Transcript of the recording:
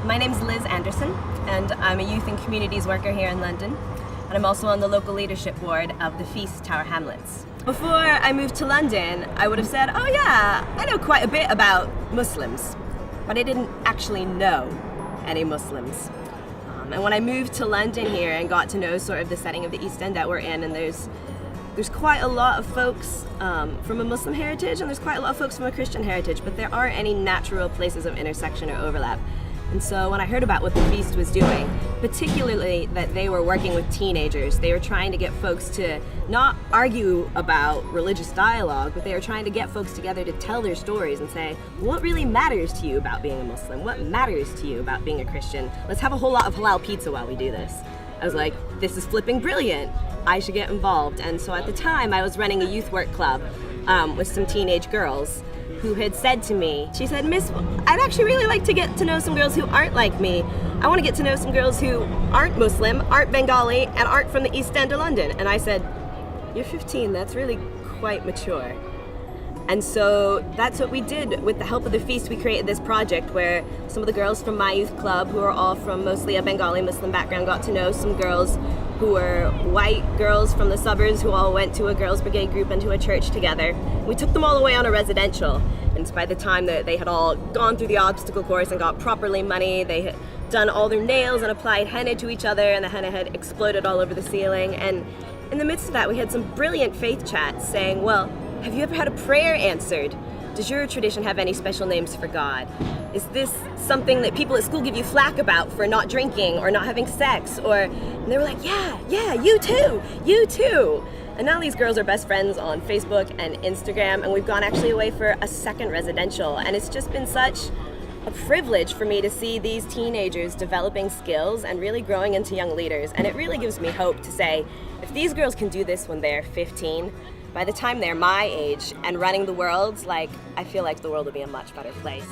My name's Liz Anderson, and I'm a youth and communities worker here in London. And I'm also on the local leadership board of the Feast Tower Hamlets. Before I moved to London, I would have said, oh yeah, I know quite a bit about Muslims, but I didn't actually know any Muslims. And when I moved to London here and got to know sort of the setting of the East End that we're in, and there's quite a lot of folks from a Muslim heritage, and there's quite a lot of folks from a Christian heritage, but there aren't any natural places of intersection or overlap. And so when I heard about what the Feast was doing, particularly that they were working with teenagers, they were trying to get folks to not argue about religious dialogue, but they were trying to get folks together to tell their stories and say, what really matters to you about being a Muslim? What matters to you about being a Christian? Let's have a whole lot of halal pizza while we do this. I was like, this is flipping brilliant. I should get involved. And so at the time, I was running a youth work club with some teenage girls who had said to me, she said, Miss, I'd actually really like to get to know some girls who aren't like me. I want to get to know some girls who aren't Muslim, aren't Bengali, and aren't from the East End of London. And I said, you're 15, that's really quite mature. And so that's what we did. With the help of the Feast, we created this project where some of the girls from my youth club, who are all from mostly a Bengali Muslim background, got to know some girls who were white girls from the suburbs who all went to a girls' brigade group and to a church together. We took them all away on a residential, and by the time that they had all gone through the obstacle course and got properly money, they had done all their nails and applied henna to each other, and the henna had exploded all over the ceiling. And in the midst of that, we had some brilliant faith chats saying, well, have you ever had a prayer answered? Does your tradition have any special names for God? Is this something that people at school give you flack about for not drinking or not having sex? And they were like, yeah, you too. And now these girls are best friends on Facebook and Instagram, and we've gone actually away for a second residential. And it's just been such a privilege for me to see these teenagers developing skills and really growing into young leaders. And it really gives me hope to say, if these girls can do this when they're 15, by the time they're my age and running the world, I feel like the world will be a much better place.